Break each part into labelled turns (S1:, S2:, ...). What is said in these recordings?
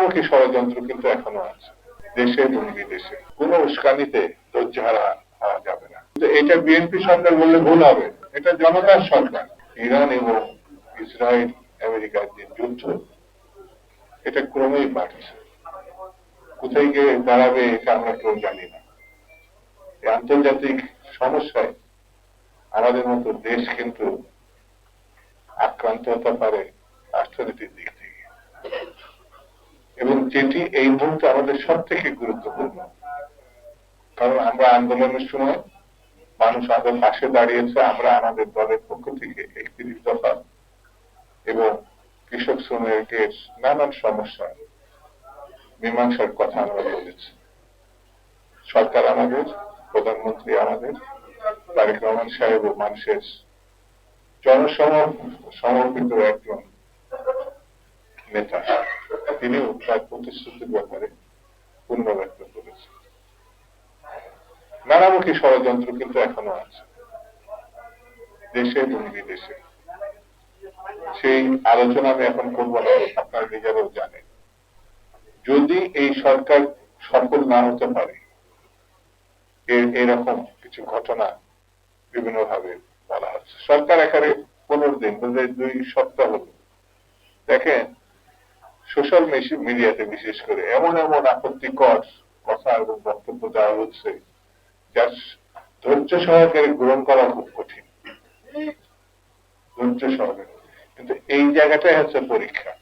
S1: নানামুখী ষড়যন্ত্র কিন্তু এখনো আছে দেশে এবং বিদেশে। কোনো উস্কানিতে ধৈর্যহারা হওয়া যাবে না। কিন্তু এটা বিএনপি সরকার বললে ভুল হবে, এটা জনতার সরকার। ইরান এবং ইসরায়েল আমেরিকার যে যুদ্ধ, এটা ক্রমেই বাড়ছে, কোথায় গিয়ে দাঁড়াবে এটা আমরা কেউ জানি না। এই আন্তর্জাতিক সমস্যায় আমাদের মতো দেশ কিন্তু আক্রান্ত হতে পারে অর্থনীতির দিক থেকে, এবং যেটি এই মুহূর্তে আমাদের সব থেকে গুরুত্বপূর্ণ। কারণ আমরা আন্দোলনের সময় মানুষ আমাদের পাশে দাঁড়িয়েছে, আমরা আমাদের দলের পক্ষ থেকে ৩১ দফা এবং কৃষক শ্রমিকের নানান সমস্যা মীমাংসার কথা আমরা বলেছি। সরকার আমাদের, প্রধানমন্ত্রী আমাদের, তারেক রহমান সাহেব ও মানুষের জনসমর্পিত একজন নেতা, তিনিও তার প্রতিশ্রুতির ব্যাপারে পূর্ণ ব্যক্ত করেছেন। নানামুখী ষড়যন্ত্র কিন্তু এখনো আছে দেশে এবং বিদেশে। সেই আলোচনা আমি এখন করবো না, আপনারা নিজেরাও জানেন। যদি এই সরকার সফল না হতে পারে, এরকম কিছু ঘটনা বিভিন্ন ভাবে বলা হচ্ছে। সরকার এখানে 15 দিন, 2 সপ্তাহ হল, দেখেন সোশ্যাল মিডিয়াতে বিশেষ করে এমন এমন আপত্তিকর কথা এবং বক্তব্য দেওয়া হচ্ছে যার ধৈর্য সহকারে গ্রহণ করা খুব কঠিন। ধৈর্য সহকারে, কিন্তু এই জায়গাটাই হচ্ছে পরীক্ষা।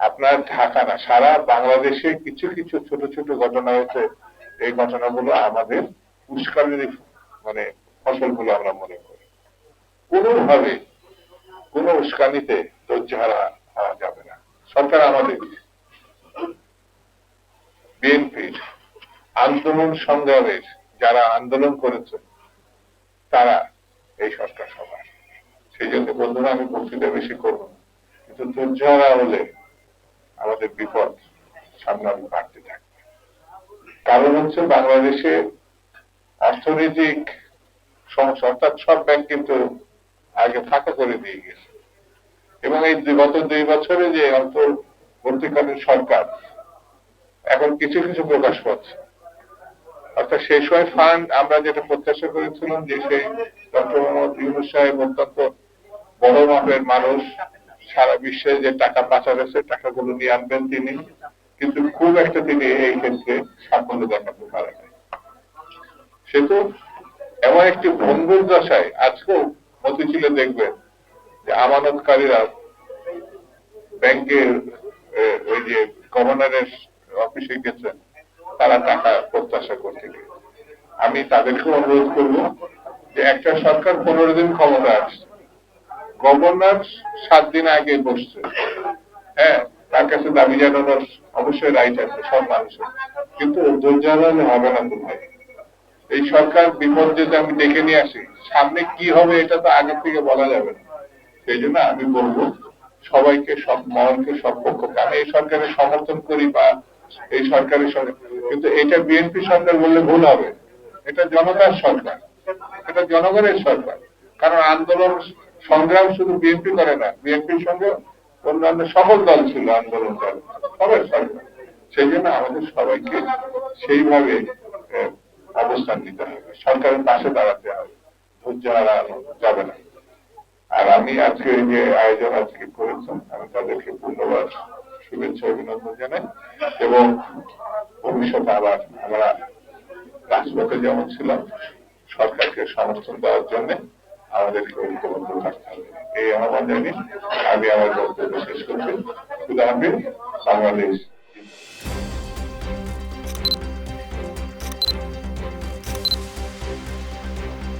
S1: আপনার ঢাকা না, সারা বাংলাদেশে কিছু কিছু ছোট ছোট ঘটনা হচ্ছে। এই ঘটনাগুলো আমাদের উস্কানির ফসলগুলো আমরা মনে করি। কোনোভাবে কোনো উস্কানিতে ধৈর্যহারা হওয়া যাবে না। সরকার আমাদের, বিএনপির আন্দোলন সংগ্রামের যারা আন্দোলন করেছে তারা এই সরকার সবার। সেই জন্য বন্ধুরা, আমি বক্তৃতা বেশি করব না, কিন্তু ধৈর্যহারা হলে আমাদের বিপদ সামনে বাড়তে থাকবে। কারণ হচ্ছে বাংলাদেশে অর্থনৈতিক সমস্যা, অর্থাৎ সব ব্যাংক কিন্তু আগে ফাঁকা করে দিয়ে গেছে, এবং এই গত 2 বছরে যে অন্তর্বর্তীকালীন সরকার এখন কিছু কিছু প্রকাশ পাচ্ছে। অর্থাৎ সেই সময় ফান্ড আমরা যেটা প্রত্যাশা করেছিলাম যে সেই ডক্টর মোহাম্মদ ইউনূস সাহেব অত্যন্ত বড় মাপের মানুষ, সারা বিশ্বে যে টাকা পাচার হয়েছে টাকাগুলো নিয়ে আনবেন তিনি, কিন্তু খুব একটা তিনি এই ক্ষেত্রে সাফল্য দেখাতে পারেন। সে তো এমন একটি ভঙ্গুর দশায়, আজকেও মতিঝিলে দেখবেন যে আমানতকারীরা ব্যাংকের ওই যে গভর্নরের অফিসে গেছেন, তারা টাকা প্রত্যাশা করতে গিয়ে। আমি তাদেরকে অনুরোধ করব যে একটা সরকার 15 দিন ক্ষমতা আসছে, গভর্নর 7 দিন আগে বসছে, হ্যাঁ, তার কাছে দাবি জানানোর অবশ্যই রাইট আছে সব মানুষের, কিন্তু ধৈর্য হারালে হবে না। ভাই, এই সরকার বিপদ যদি আমি ডেকে নিয়ে আসি, সামনে কি হবে এটা তো আগে থেকে বলা যাবে না। সেই জন্য আমি বলবো সবাইকে, সব মহলকে, সব পক্ষকে, আমি এই সরকারের সমর্থন করি বা এই সরকারের সঙ্গে, কিন্তু এটা বিএনপি সরকার বললে ভুল হবে। এটা জনতার সরকার, এটা জনগণের সরকার। কারণ আন্দোলন সংগ্রাম শুধু বিএনপি করে না, বিএনপির সঙ্গে অন্যান্য সকল দল ছিল আন্দোলন করে, সবার সরকার। সেই জন্য আমাদের সবাইকে সেইভাবে অবস্থান নিতে হবে, সরকারের পাশে দাঁড়াতে হবে, ধৈর্য হারানো যাবে না। আর আমি আজকে যে আয়োজন আজকে করেছেন, আমি তাদেরকে ধন্যবাদ, শুভেচ্ছা, অভিনন্দন জানাই, এবং ভবিষ্যতে আবার আমরা রাজপথে যেমন ছিলাম সরকারকে সমর্থন দেওয়ার জন্য আমাদেরকে ঐক্যবদ্ধ থাকতে হবে। এই আহ্বান জানিয়ে আমি আমার বক্তব্য শেষ করছি। খুদা হাফেজ। বাংলাদেশ।